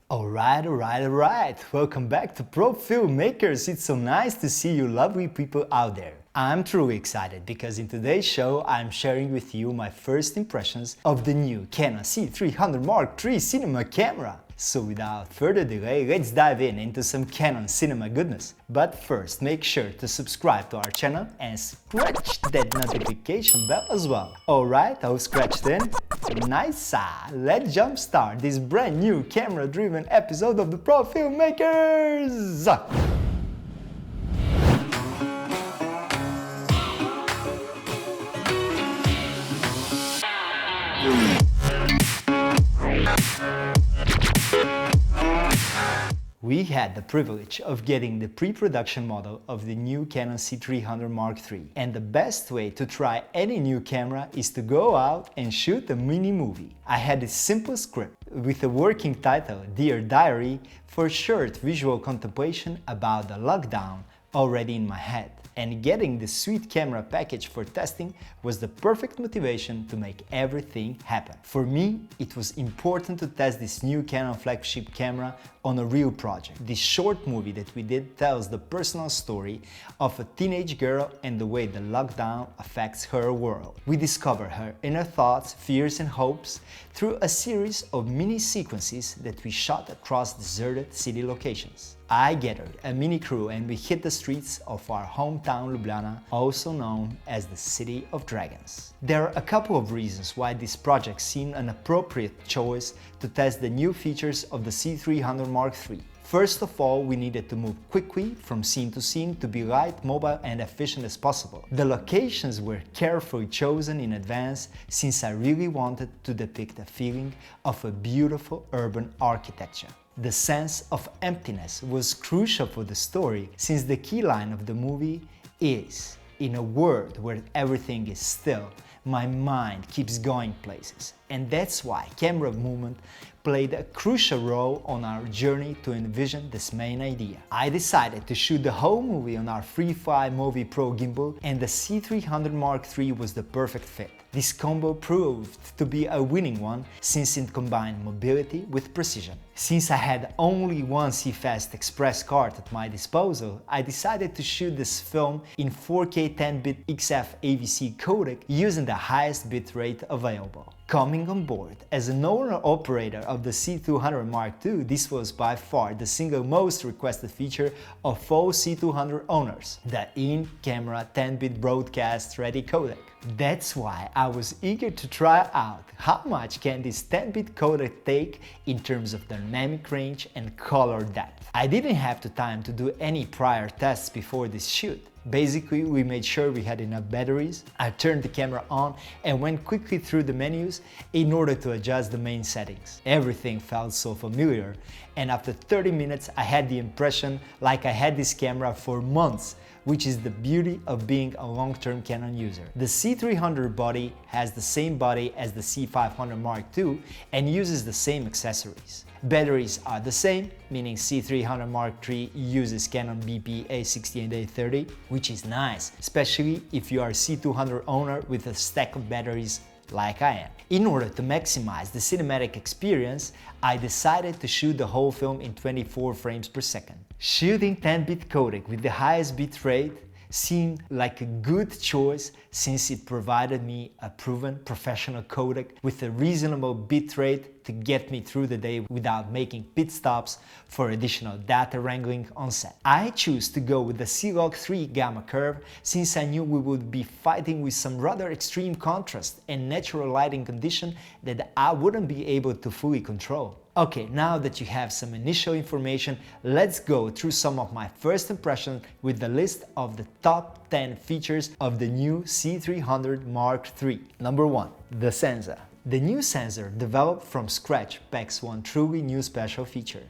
Alright. Welcome back to Profilmmakers. It's so nice to see you lovely people out there. I'm truly excited because in today's show I'm sharing with you my first impressions of the new Canon C300 Mark III cinema camera. So without further delay, let's dive into some Canon cinema goodness. But first, make sure to subscribe to our channel and scratch that notification bell as well. Alright, all scratched in? Nice! Let's jumpstart this brand new camera-driven episode of the Profilmmakers! We had the privilege of getting the pre-production model of the new Canon C300 Mark III. And the best way to try any new camera is to go out and shoot a mini movie. I had a simple script with a working title, Dear Diary, for short visual contemplation about the lockdown already in my head. And getting the sweet camera package for testing was the perfect motivation to make everything happen. For me, it was important to test this new Canon flagship camera on a real project. This short movie that we did tells the personal story of a teenage girl and the way the lockdown affects her world. We discover her inner thoughts, fears and hopes through a series of mini sequences that we shot across deserted city locations. I gathered a mini crew and we hit the streets of our hometown Ljubljana, also known as the City of Dragons. There are a couple of reasons why this project seemed an appropriate choice to test the new features of the C300 Mark III. First of all, we needed to move quickly from scene to scene to be light, mobile and efficient as possible. The locations were carefully chosen in advance since I really wanted to depict a feeling of a beautiful urban architecture. The sense of emptiness was crucial for the story since the key line of the movie is, in a world where everything is still, my mind keeps going places. And that's why camera movement played a crucial role on our journey to envision this main idea. I decided to shoot the whole movie on our Freefly Movie Pro gimbal and the C300 Mark III was the perfect fit. This combo proved to be a winning one since it combined mobility with precision. Since I had only one CFast Express card at my disposal, I decided to shoot this film in 4K 10-bit XF AVC codec using the highest bitrate available. Coming on board as an owner-operator of the C200 Mark II, this was by far the single most requested feature of all C200 owners, the in-camera 10-bit broadcast-ready codec. That's why I was eager to try out how much can this 10-bit codec take in terms of dynamic range and color depth. I didn't have the time to do any prior tests before this shoot. Basically, we made sure we had enough batteries. I turned the camera on and went quickly through the menus in order to adjust the main settings. Everything felt so familiar, and after 30 minutes I had the impression like I had this camera for months, which is the beauty of being a long-term Canon user. The C300 body has the same body as the C500 Mark II and uses the same accessories. Batteries are the same, meaning C300 Mark III uses Canon BP A60 and A30, which is nice, especially if you are a C200 owner with a stack of batteries like I am. In order to maximize the cinematic experience, I decided to shoot the whole film in 24 frames per second. Shooting 10-bit codec with the highest bit rate seemed like a good choice since it provided me a proven professional codec with a reasonable bitrate to get me through the day without making pit stops for additional data wrangling on set. I choose to go with the C-Log 3 gamma curve since I knew we would be fighting with some rather extreme contrast and natural lighting condition that I wouldn't be able to fully control. Okay, now that you have some initial information, let's go through some of my first impressions with the list of the top 10 features of the new C300 Mark III. Number 1. The sensor. The new sensor, developed from scratch, packs one truly new special feature.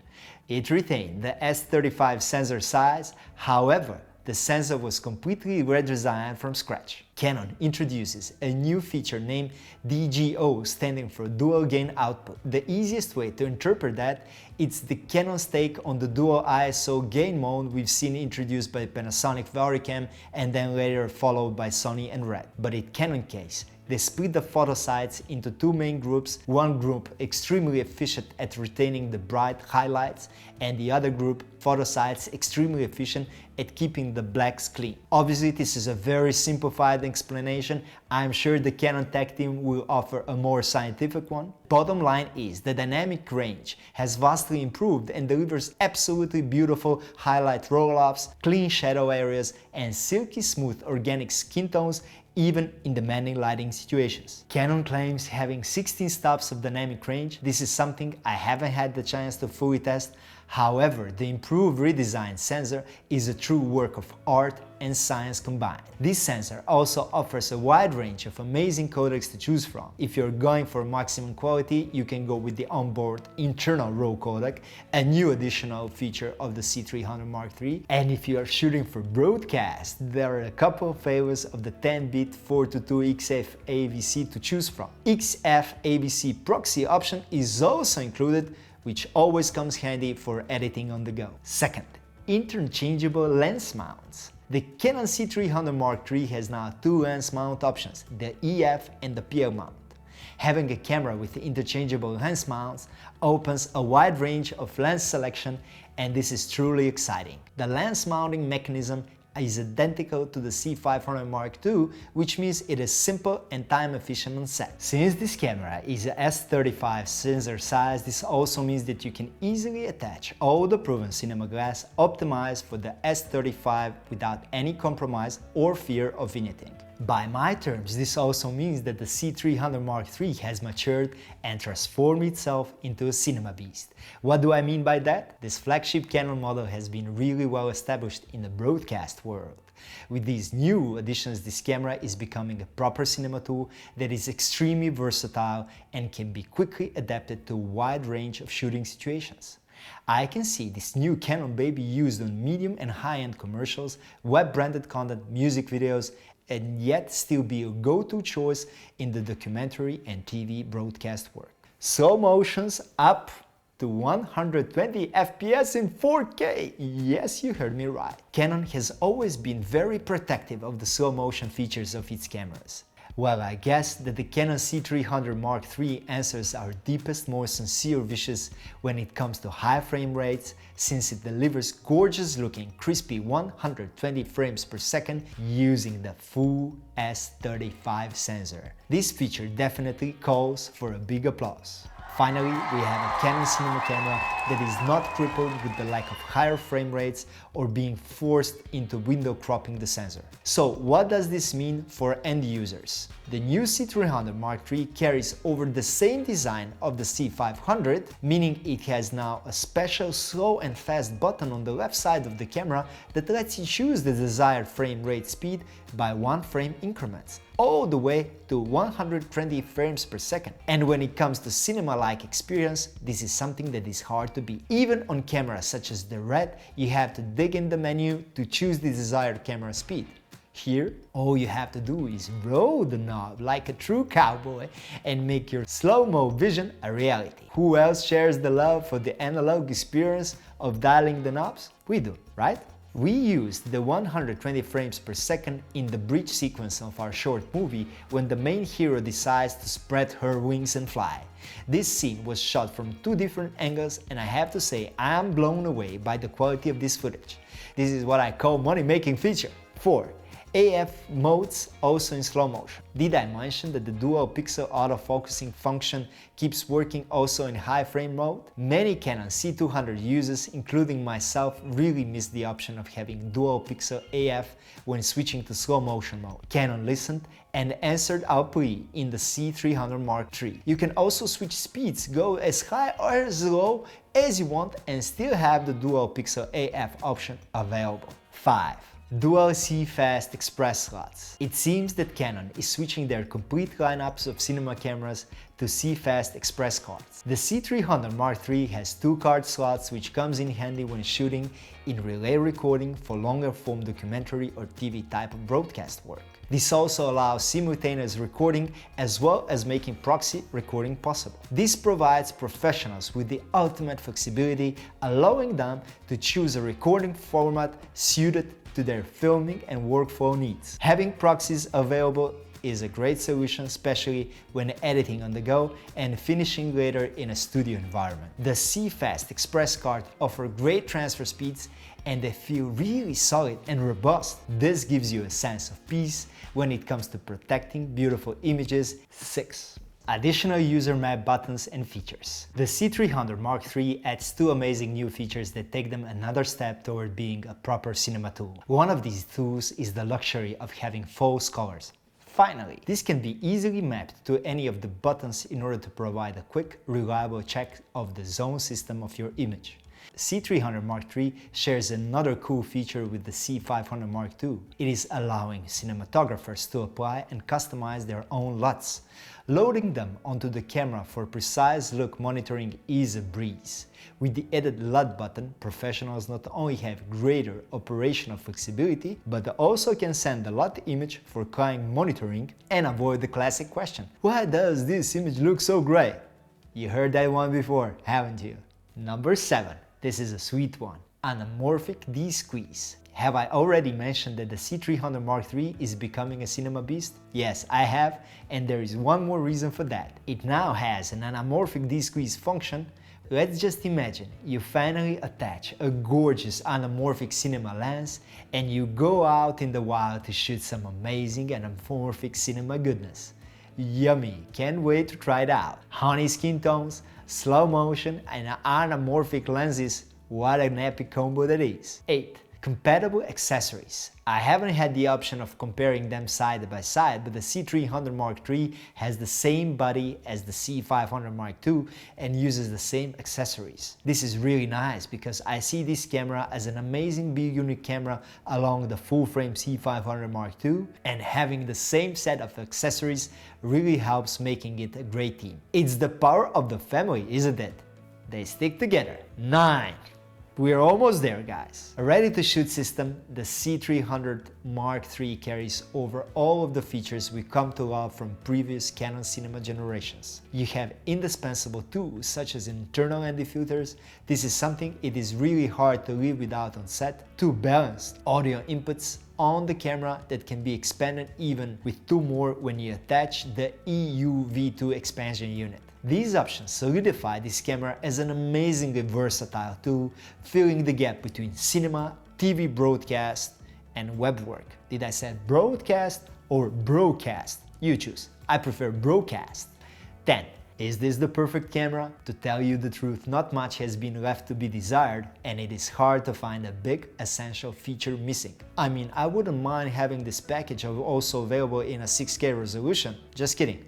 It retained the S35 sensor size, however, the sensor was completely redesigned from scratch. Canon introduces a new feature named DGO, standing for Dual Gain Output. The easiest way to interpret that, it's the Canon's take on the dual ISO gain mode we've seen introduced by Panasonic Vauricam and then later followed by Sony and Red. But in Canon case, They split the photo sites into two main groups, one group extremely efficient at retaining the bright highlights, and the other group, photo sites, extremely efficient at keeping the blacks clean. Obviously, this is a very simplified explanation. I'm sure the Canon tech team will offer a more scientific one. Bottom line is, the dynamic range has vastly improved and delivers absolutely beautiful highlight roll-offs, clean shadow areas, and silky smooth organic skin tones even in demanding lighting situations. Canon claims having 16 stops of dynamic range. This is something I haven't had the chance to fully test. However, the improved redesigned sensor is a true work of art and science combined. This sensor also offers a wide range of amazing codecs to choose from. If you're going for maximum quality, you can go with the onboard internal RAW codec, a new additional feature of the C300 Mark III. And if you are shooting for broadcast, there are a couple of flavors of the 10-bit 422 XF AVC to choose from. XF AVC proxy option is also included, which always comes handy for editing on the go. Second, interchangeable lens mounts. The Canon C300 Mark III has now two lens mount options, the EF and the PL mount. Having a camera with interchangeable lens mounts opens a wide range of lens selection, and this is truly exciting. The lens mounting mechanism is identical to the C500 Mark II, which means it is simple and time-efficient on set. Since this camera is a S35 sensor size, this also means that you can easily attach all the proven cinema glass optimized for the S35 without any compromise or fear of anything. By my terms, this also means that the C300 Mark III has matured and transformed itself into a cinema beast. What do I mean by that? This flagship Canon model has been really well established in the broadcast world. With these new additions, this camera is becoming a proper cinema tool that is extremely versatile and can be quickly adapted to a wide range of shooting situations. I can see this new Canon baby used on medium and high-end commercials, web-branded content, music videos, and yet still be a go-to choice in the documentary and TV broadcast work. Slow motions up to 120 FPS in 4K! Yes, you heard me right. Canon has always been very protective of the slow motion features of its cameras. Well, I guess that the Canon C300 Mark III answers our deepest, most sincere wishes when it comes to high frame rates, since it delivers gorgeous looking, crispy 120 frames per second using the full S35 sensor. This feature definitely calls for a big applause. Finally, we have a Canon cinema camera that is not crippled with the lack of higher frame rates or being forced into window cropping the sensor. So what does this mean for end users? The new C300 Mark III carries over the same design of the C500, meaning it has now a special slow and fast button on the left side of the camera that lets you choose the desired frame rate speed by 1 frame increments, all the way to 120 frames per second. And when it comes to cinema-like experience, this is something that is hard to beat. Even on cameras such as the Red, you have to dig in the menu to choose the desired camera speed. Here, all you have to do is roll the knob like a true cowboy and make your slow-mo vision a reality. Who else shares the love for the analog experience of dialing the knobs? We do, right? We used the 120 frames per second in the bridge sequence of our short movie when the main hero decides to spread her wings and fly. This scene was shot from 2 different angles, and I have to say I am blown away by the quality of this footage. This is what I call money-making feature. 4. AF modes also in slow motion. Did I mention that the dual pixel autofocusing function keeps working also in high frame mode? Many Canon C200 users, including myself, really miss the option of having dual pixel AF when switching to slow motion mode. Canon listened and answered our plea in the C300 Mark III. You can also switch speeds, go as high or as low as you want, and still have the dual pixel AF option available. 5. Dual C-Fast Express slots. It seems that Canon is switching their complete lineups of cinema cameras to C-Fast Express cards. The C300 Mark III has 2 card slots, which comes in handy when shooting in relay recording for longer form documentary or TV type of broadcast work. This also allows simultaneous recording as well as making proxy recording possible. This provides professionals with the ultimate flexibility, allowing them to choose a recording format suited to their filming and workflow needs. Having proxies available is a great solution, especially when editing on the go and finishing later in a studio environment. The C-Fast Express card offers great transfer speeds and they feel really solid and robust. This gives you a sense of peace when it comes to protecting beautiful images. 6. Additional user map buttons and features. The C300 Mark III adds two amazing new features that take them another step toward being a proper cinema tool. One of these tools is the luxury of having false colors. Finally, this can be easily mapped to any of the buttons in order to provide a quick, reliable check of the zone system of your image. C300 Mark III shares another cool feature with the C500 Mark II. It is allowing cinematographers to apply and customize their own LUTs. Loading them onto the camera for precise look monitoring is a breeze. With the added LUT button, professionals not only have greater operational flexibility, but also can send the LUT image for client monitoring and avoid the classic question: why does this image look so great? You heard that one before, haven't you? Number 7. This is a sweet one. Anamorphic D-Squeeze. Have I already mentioned that the C300 Mark III is becoming a cinema beast? Yes, I have, and there is one more reason for that. It now has an anamorphic D-Squeeze function. Let's just imagine you finally attach a gorgeous anamorphic cinema lens and you go out in the wild to shoot some amazing anamorphic cinema goodness. Yummy, can't wait to try it out. Honey skin tones, slow motion and anamorphic lenses, what an epic combo that is. 8. Compatible accessories. I haven't had the option of comparing them side by side, but the C300 Mark III has the same body as the C500 Mark II and uses the same accessories. This is really nice because I see this camera as an amazing big unit camera along the full-frame C500 Mark II, and having the same set of accessories really helps making it a great team. It's the power of the family, isn't it? They stick together. 9. We're almost there, guys. A ready-to-shoot system, the C300 Mark III carries over all of the features we come to love from previous Canon cinema generations. You have indispensable tools such as internal ND filters. This is something it is really hard to live without on set. 2 balanced audio inputs on the camera that can be expanded even with 2 more when you attach the EUV2 expansion unit. These options solidify this camera as an amazingly versatile tool, filling the gap between cinema, TV broadcast, and web work. Did I say broadcast or broadcast? You choose. I prefer broadcast. 10. Is this the perfect camera? To tell you the truth, not much has been left to be desired, and it is hard to find a big essential feature missing. I mean, I wouldn't mind having this package also available in a 6K resolution. Just kidding.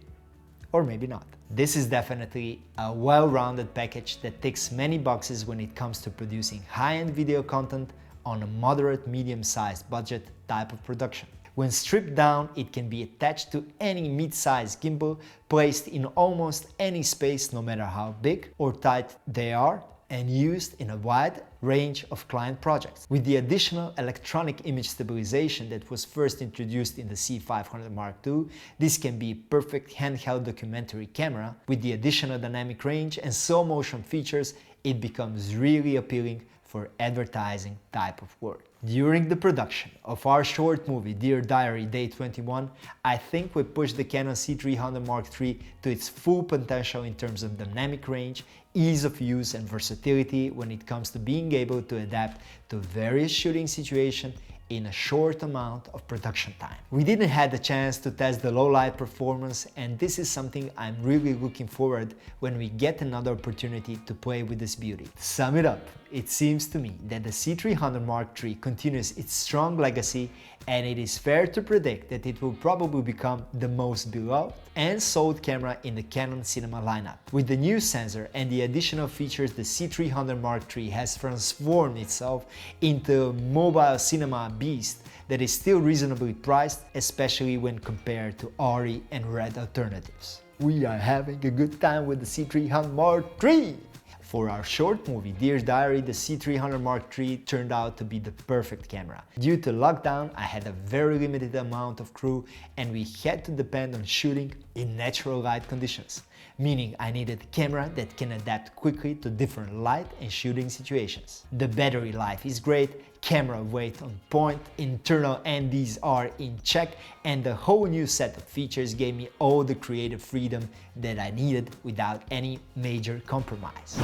Or maybe not. This is definitely a well-rounded package that ticks many boxes when it comes to producing high-end video content on a moderate medium-sized budget type of production. When stripped down, it can be attached to any mid-sized gimbal, placed in almost any space no matter how big or tight they are, and used in a wide range of client projects. With the additional electronic image stabilization that was first introduced in the C500 Mark II, this can be a perfect handheld documentary camera. With the additional dynamic range and slow motion features, it becomes really appealing for advertising type of work. During the production of our short movie Dear Diary Day 21, I think we pushed the Canon C300 Mark III to its full potential in terms of dynamic range, ease of use and versatility when it comes to being able to adapt to various shooting situations in a short amount of production time. We didn't have the chance to test the low light performance, and this is something I'm really looking forward when we get another opportunity to play with this beauty. To sum it up, it seems to me that the C300 Mark III continues its strong legacy, and it is fair to predict that it will probably become the most beloved and sold camera in the Canon cinema lineup. With the new sensor and the additional features, the C300 Mark III has transformed itself into a mobile cinema beast that is still reasonably priced, especially when compared to ARRI and RED alternatives. We are having a good time with the C300 Mark III! For our short movie Dear Diary, the C300 Mark III turned out to be the perfect camera. Due to lockdown, I had a very limited amount of crew and we had to depend on shooting in natural light conditions. meaning I needed a camera that can adapt quickly to different light and shooting situations. The battery life is great, camera weight on point, internal NDs are in check, and the whole new set of features gave me all the creative freedom that I needed without any major compromise.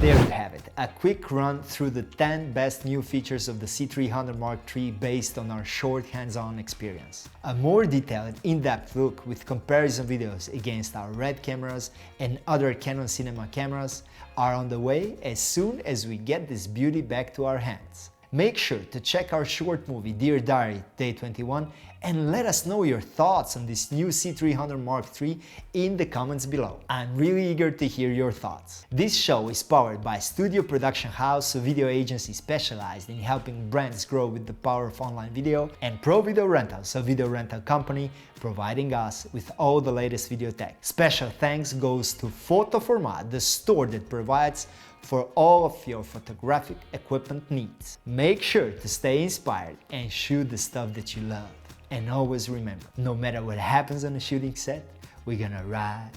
There you have it, a quick run through the 10 best new features of the C300 Mark III based on our short hands-on experience. A more detailed, in-depth look with comparison videos against our RED cameras and other Canon cinema cameras are on the way as soon as we get this beauty back to our hands. Make sure to check our short movie Dear Diary Day 21 and let us know your thoughts on this new C300 Mark III in the comments below. I'm really eager to hear your thoughts. This show is powered by Studio Production House, a video agency specialized in helping brands grow with the power of online video, and Provideorentals, a video rental company providing us with all the latest video tech. Special thanks goes to Foto Format, the store that provides for all of your photographic equipment needs. Make sure to stay inspired and shoot the stuff that you love. And always remember, no matter what happens on a shooting set, we're gonna ride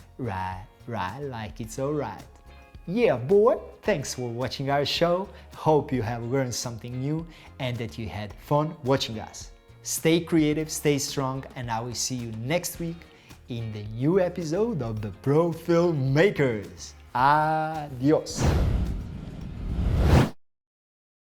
like it's alright. Yeah, boy! Thanks for watching our show. Hope you have learned something new and that you had fun watching us. Stay creative, stay strong, and I will see you next week in the new episode of the Profilmmakers. Adios!